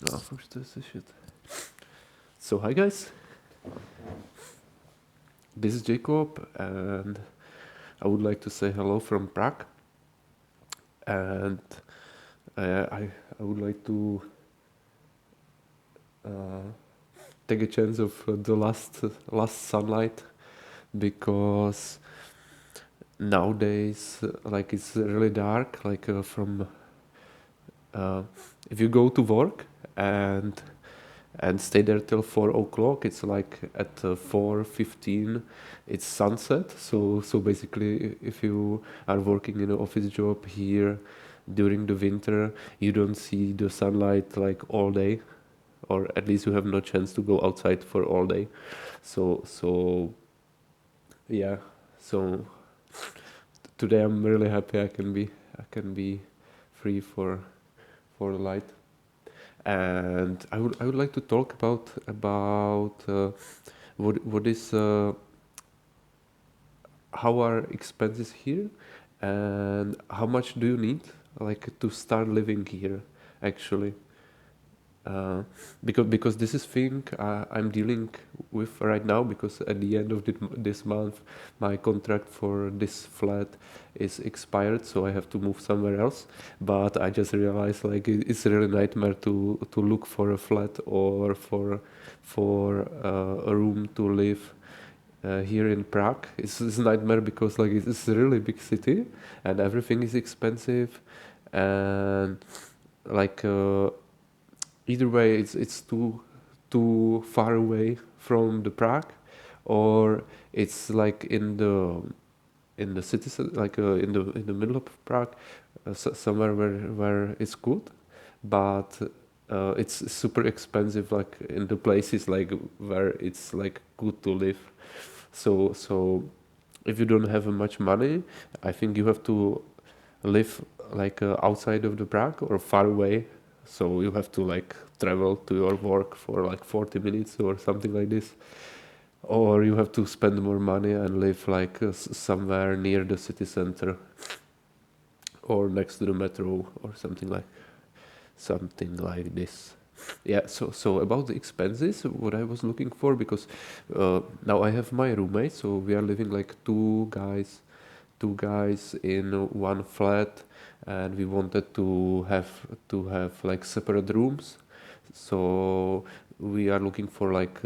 Ja, verstehst du shit. So, hi guys. This is Jacob, and I would like to say hello from Prague. And I would like to uh, take a chance of the last sunlight because nowadays, like it's really dark. Like from if you go to work and stay there till 4 o'clock. It's like at 4:15, it's sunset. So basically, if you are working in an office job here during the winter, you don't see the sunlight like all day, or at least you have no chance to go outside for all day. So yeah. So today I'm really happy I can be free for the light. And I would like to talk about what is how are expenses here, and how much do you need like to start living here actually. Because this is thing I'm dealing with right now, because at the end of this month my contract for this flat is expired, so I have to move somewhere else. But I just realized like it's a really nightmare to look for a flat or for a room to live here in Prague. It's a nightmare because like it's a really big city and everything is expensive, and like either way it's too far away from the Prague, or it's like in the city like in the middle of Prague, somewhere where it's good, but it's super expensive like in the places like where it's like good to live. So if you don't have much money, I think you have to live like outside of the Prague or far away. So you have to like travel to your work for like 40 minutes or something like this, or you have to spend more money and live like somewhere near the city center or next to the metro or something like this. Yeah, so about the expenses, what I was looking for, because now I have my roommate, so we are living like two guys in one flat, and we wanted to have like separate rooms. So we are looking for like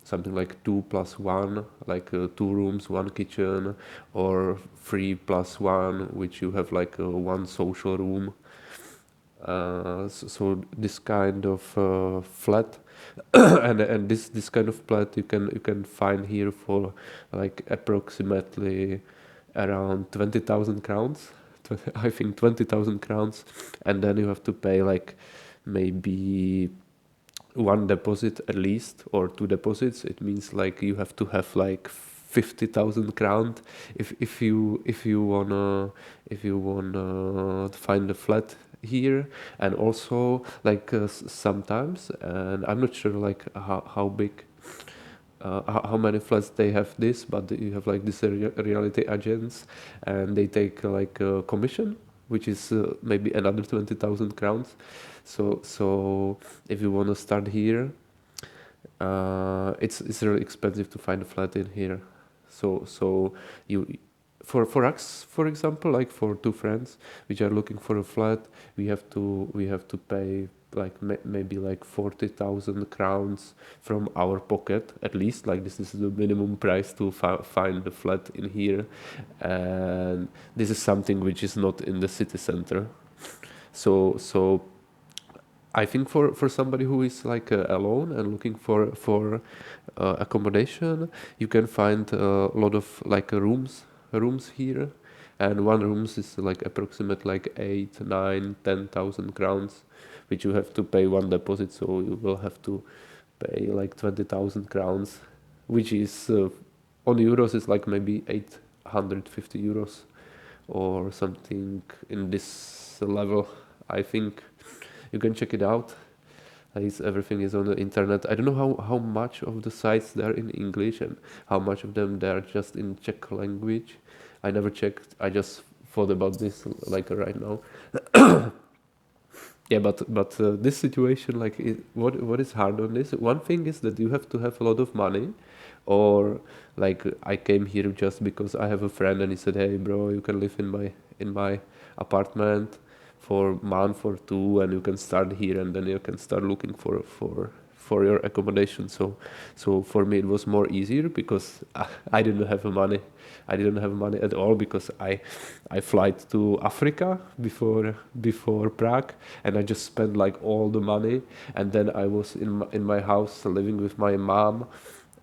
something like 2+1, like 2 rooms, one kitchen, or 3+1, which you have like one social room. So this kind of flat, and this kind of flat you can find here for like approximately around 20,000 crowns. I think 20,000 crowns, and then you have to pay like maybe one deposit at least, or two deposits. It means like you have to have like 50,000 crown if you wanna find a flat here. And also like sometimes, and I'm not sure like how big, how many flats they have this, but you have like this reality agents, and they take like a commission, which is maybe another 20,000 crowns. So if you want to start here, it's really expensive to find a flat in here. So you for us, for example, like for two friends which are looking for a flat, we have to pay like maybe like 40,000 crowns from our pocket at least. Like this is the minimum price to find the flat in here, and this is something which is not in the city center. So I think for somebody who is like alone and looking for accommodation, you can find a lot of like rooms here, and one rooms is like approximate like 8, 9, 10,000 crowns, which you have to pay one deposit. So you will have to pay like 20,000 crowns, which is on euros is like maybe 850 euros or something in this level. I think you can check it out. Everything is on the internet. I don't know how much of the sites there are in English and how much of them they are just in Czech language. I never checked. I just thought about this like right now. Yeah, but this situation, like, what is hard on this? One thing is that you have to have a lot of money, or like I came here just because I have a friend and he said, "Hey, bro, you can live in my apartment for a month or two, and you can start here, and then you can start looking for your accommodation." So for me it was more easier because I didn't have money. I didn't have money at all because I flight to Africa before Prague, and I just spent like all the money, and then I was in my house living with my mom,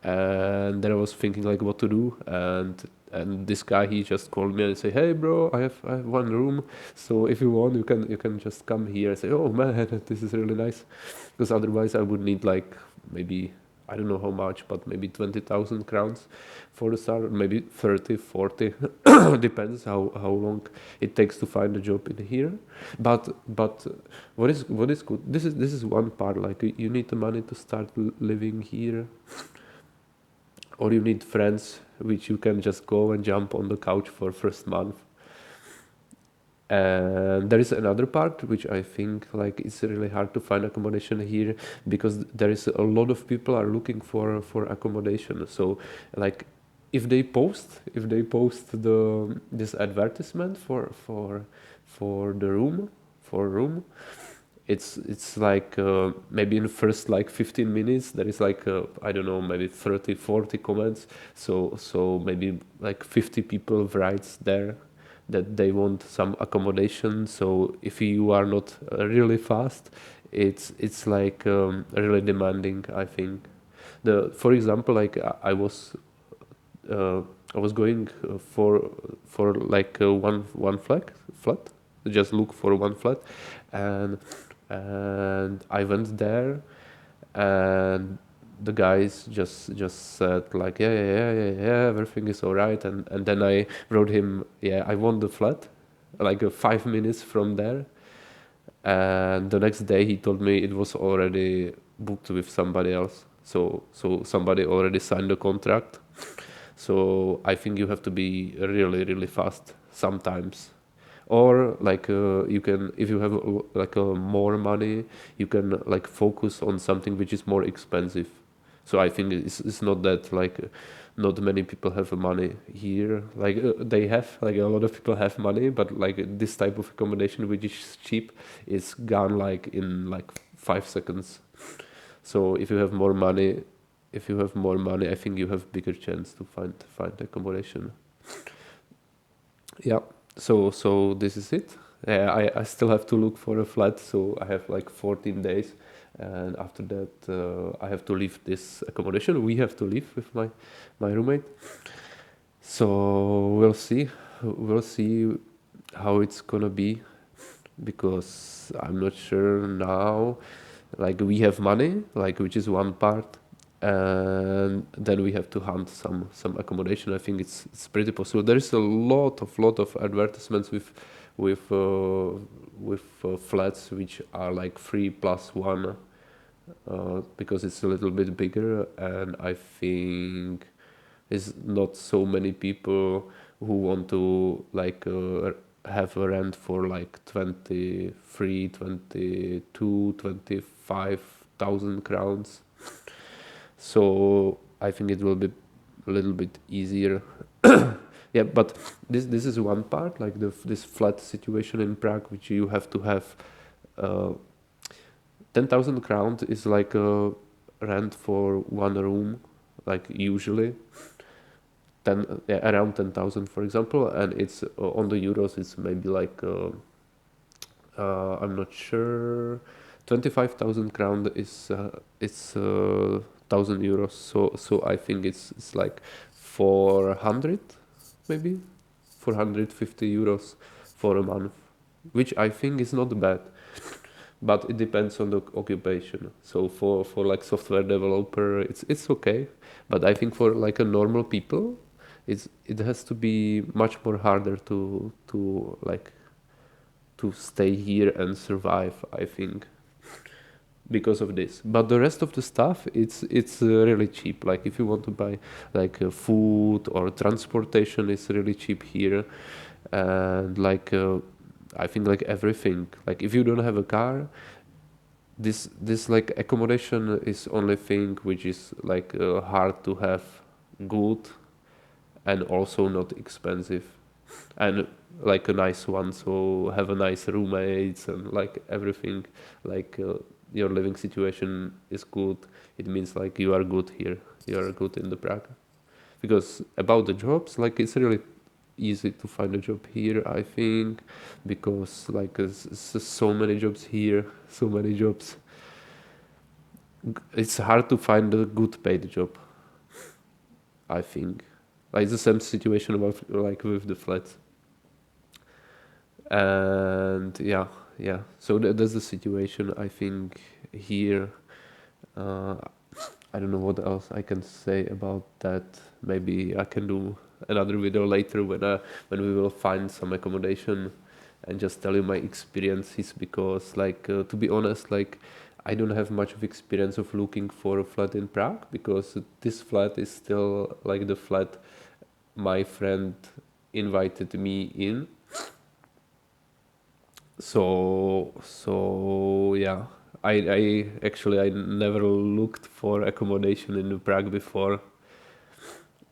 and then I was thinking like what to do, and this guy, he just called me and say, "Hey, bro, I have one room, so if you want, you can just come here." I say, "Oh man, this is really nice," because otherwise I would need like maybe, I don't know how much, but maybe 20,000 crowns for the start, maybe 30, 40, depends how long it takes to find a job in here. But what is good? This is one part. Like you need the money to start living here, or you need friends which you can just go and jump on the couch for first month. And there is another part which I think like it's really hard to find accommodation here, because there is a lot of people are looking for accommodation. So like if they post the this advertisement for the room, for a room, it's like maybe in the first like 15 minutes there is like I don't know, maybe 30, 40 comments. So maybe like 50 people writes there that they want some accommodation. So if you are not really fast, it's like really demanding, I think. The For example, like uh, I was going for like one flat, just look for one flat, and I went there, and the guys just said like, yeah, yeah, yeah, yeah, yeah, everything is all right, and then I wrote him, yeah, I want the flat, like 5 minutes from there, and the next day he told me it was already booked with somebody else. So somebody already signed the contract. So I think you have to be really really fast sometimes, or like you can, if you have like more money, you can like focus on something which is more expensive. So I think it's not that like not many people have money here, like they have, like a lot of people have money, but like this type of accommodation which is cheap is gone like in like 5 seconds. So if you have more money, I think you have bigger chance to find accommodation. Yeah. So this is it. I still have to look for a flat, so I have like 14 days, and after that I have to leave this accommodation. We have to leave with my roommate. So we'll see how it's gonna be, because I'm not sure now. Like we have money, like which is one part, and then we have to hunt some accommodation. I think it's pretty possible. There is a lot of advertisements with uh, with flats which are like 3+1, because it's a little bit bigger, and I think there's not so many people who want to like have a rent for like 23, 22, 25,000 crowns. So I think it will be a little bit easier. Yeah, but this is one part, like this flat situation in Prague, which you have to have. uh, 10,000 crowns is like a rent for one room, like usually 10, yeah, around 10,000 for example, and it's on the euros it's maybe like I'm not sure, 25,000 crown is it's 1,000 euros. So I think it's like 400, maybe 450 euros for a month, which I think is not bad, but it depends on the occupation. So for like software developer, it's okay, but I think for like a normal people, it has to be much more harder to like to stay here and survive, I think, because of this. But the rest of the stuff, it's really cheap. Like if you want to buy like food or transportation, it's really cheap here, and like I think like everything. Like if you don't have a car, this like accommodation is only thing which is like hard to have good and also not expensive and like a nice one. So have a nice roommates and like everything, like your living situation is good. It means like you are good here. You are good in the Prague. Because about the jobs, like it's really easy to find a job here, I think, because like so many jobs here, so many jobs. It's hard to find a good paid job, I think. Like the same situation about like with the flats. And yeah. So that's the situation, I think, here. Uh, I don't know what else I can say about that. Maybe I can do another video later when we will find some accommodation and just tell you my experiences, because like to be honest, like I don't have much of experience of looking for a flat in Prague, because this flat is still like the flat my friend invited me in. So yeah, I actually I never looked for accommodation in Prague before.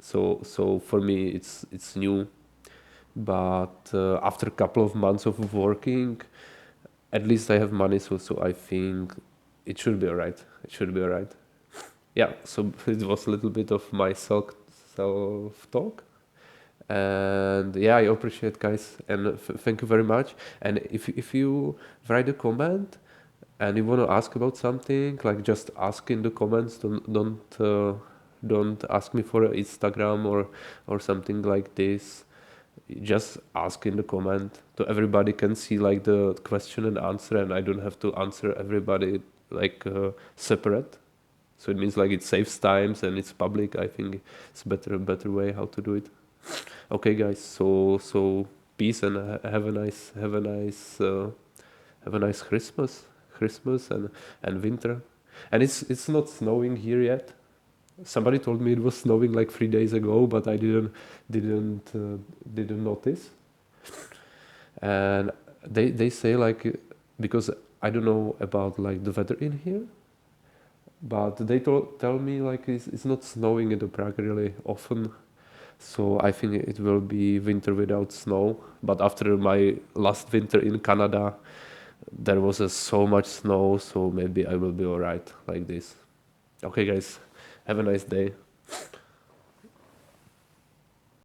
So for me it's new. But after a couple of months of working, at least I have money, so I think it should be alright. It should be alright. Yeah, so it was a little bit of my self talk. And yeah, I appreciate, guys, and thank you very much. And if you write a comment and you want to ask about something, like just ask in the comments. Don't ask me for Instagram or something like this. Just ask in the comment, so everybody can see like the question and answer, and I don't have to answer everybody like separate. So it means like it saves times and it's public. I think it's better way how to do it. Okay, guys. So peace, and have a nice Christmas and winter. And it's not snowing here yet. Somebody told me it was snowing like 3 days ago, but I didn't notice. And they say like, because I don't know about like the weather in here, but they tell me like it's not snowing in the Prague really often. So I think it will be winter without snow. But after my last winter in Canada, there was so much snow, so maybe I will be alright like this. Okay, guys, have a nice day.